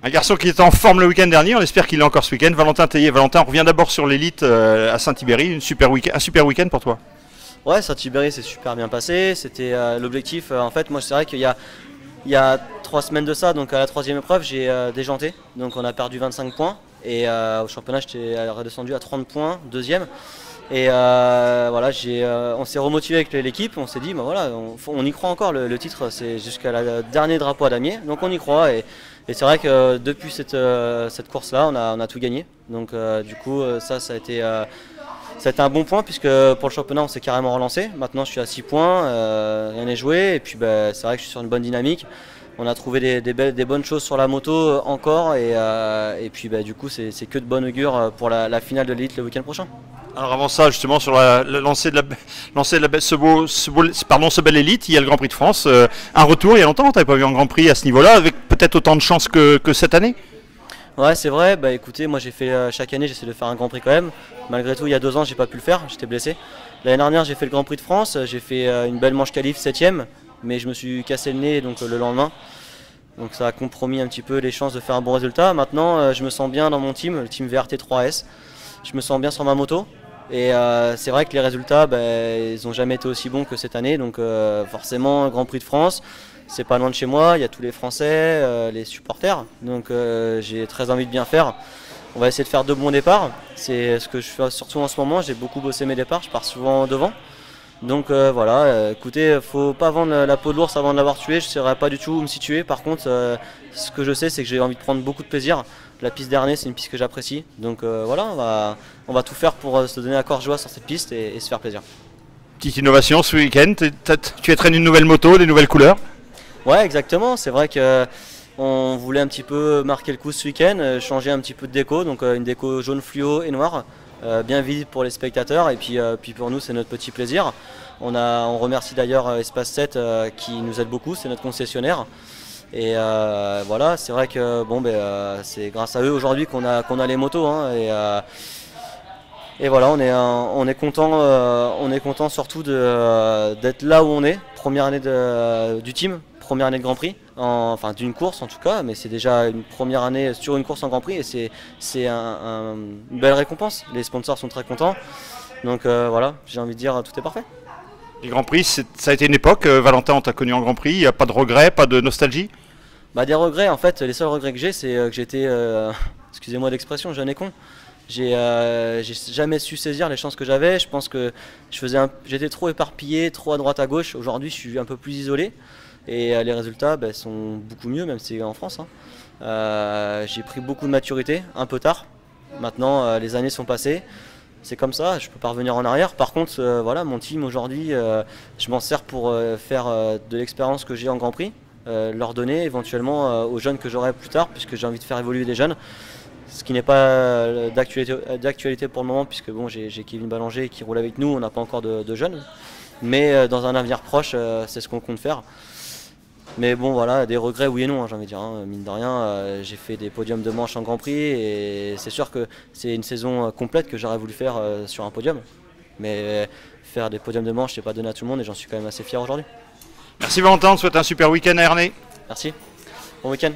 Un garçon qui était en forme le week-end dernier, on espère qu'il est encore ce week-end. Valentin Tellier. Valentin, on revient d'abord sur l'élite à Saint-Thibéry. Un super week-end pour toi. Ouais, Saint-Thibéry s'est super bien passé. C'était l'objectif. En fait, moi, c'est vrai qu'il y a 3 semaines de ça, donc à la 3e épreuve, j'ai déjanté. Donc on a perdu 25 points. Et au championnat, j'étais redescendu à 30 points, 2e. Et voilà, on s'est remotivé avec l'équipe. On s'est dit, bah voilà, on y croit encore. Le titre, c'est jusqu'à la dernier drapeau à damier. Donc on y croit. Et c'est vrai que depuis cette course-là, on a tout gagné. Donc du coup, ça a été un bon point puisque pour le championnat, on s'est carrément relancé. Maintenant, je suis à 6 points, rien n'est joué. Et puis bah, c'est vrai que je suis sur une bonne dynamique. On a trouvé des bonnes choses sur la moto encore. Et puis bah, du coup, c'est que de bonne augure pour la finale de l'élite le week-end prochain. Alors avant ça, justement, sur le lancer de ce bel élite, il y a le Grand Prix de France. Un retour il y a longtemps, tu n'avais pas vu un Grand Prix à ce niveau-là, avec peut-être autant de chance que cette année. Ouais, c'est vrai. Bah écoutez, moi j'ai fait chaque année, j'essaie de faire un Grand Prix quand même. Malgré tout, il y a 2 ans, j'ai pas pu le faire, j'étais blessé. L'année dernière, j'ai fait le Grand Prix de France, j'ai fait une belle manche qualif 7e, mais je me suis cassé le nez donc le lendemain. Donc ça a compromis un petit peu les chances de faire un bon résultat. Maintenant, je me sens bien dans mon team, le team VRT 3S. Je me sens bien sur ma moto. Et c'est vrai que les résultats, ils n'ont jamais été aussi bons que cette année. Donc forcément, Grand Prix de France, c'est pas loin de chez moi. Il y a tous les Français, les supporters. Donc j'ai très envie de bien faire. On va essayer de faire 2 bons départs. C'est ce que je fais surtout en ce moment. J'ai beaucoup bossé mes départs. Je pars souvent devant. Donc voilà, écoutez, faut pas vendre la peau de l'ours avant de l'avoir tué. Je ne saurais pas du tout où me situer. Par contre, ce que je sais, c'est que j'ai envie de prendre beaucoup de plaisir. La piste d'Ernée, c'est une piste que j'apprécie. Donc voilà, on va tout faire pour se donner à corps joie sur cette piste et se faire plaisir. Petite innovation ce week-end, tu entraînes une nouvelle moto, des nouvelles couleurs. Ouais, exactement. C'est vrai qu'on voulait un petit peu marquer le coup ce week-end, changer un petit peu de déco. Donc une déco jaune fluo et noire. Bien visible pour les spectateurs et puis pour nous c'est notre petit plaisir. On remercie d'ailleurs Espace 7 qui nous aide beaucoup, c'est notre concessionnaire. Et voilà, c'est vrai que bon, c'est grâce à eux aujourd'hui qu'on a les motos. Hein, et voilà, on est content surtout d'être là où on est, première année du team. Première année de Grand Prix, enfin d'une course en tout cas, mais c'est déjà une première année sur une course en Grand Prix et c'est une belle récompense. Les sponsors sont très contents, donc voilà, j'ai envie de dire tout est parfait. Les Grands Prix, ça a été une époque, Valentin, on t'a connu en Grand Prix, il n'y a pas de regrets, pas de nostalgie? Des regrets, en fait, les seuls regrets que j'ai, c'est que j'étais, excusez-moi l'expression, jeune et con. J'ai jamais su saisir les chances que j'avais. Je pense que j'étais trop éparpillé, trop à droite à gauche. Aujourd'hui, je suis un peu plus isolé. Et les résultats sont beaucoup mieux, même si c'est en France. Hein. J'ai pris beaucoup de maturité, un peu tard. Maintenant, les années sont passées. C'est comme ça, je ne peux pas revenir en arrière. Par contre, voilà, mon team aujourd'hui, je m'en sers pour faire de l'expérience que j'ai en Grand Prix, leur donner éventuellement aux jeunes que j'aurai plus tard, puisque j'ai envie de faire évoluer des jeunes. Ce qui n'est pas d'actualité pour le moment, puisque bon, j'ai Kevin Ballanger qui roule avec nous, on n'a pas encore de jeunes. Mais dans un avenir proche, c'est ce qu'on compte faire. Mais bon voilà, des regrets oui et non, hein, j'ai envie de dire, hein. Mine de rien, j'ai fait des podiums de manche en Grand Prix et c'est sûr que c'est une saison complète que j'aurais voulu faire sur un podium. Mais faire des podiums de manche, c'est pas donné à tout le monde et j'en suis quand même assez fier aujourd'hui. Merci Valentin, on te souhaite un super week-end à Ernée. Merci, bon week-end.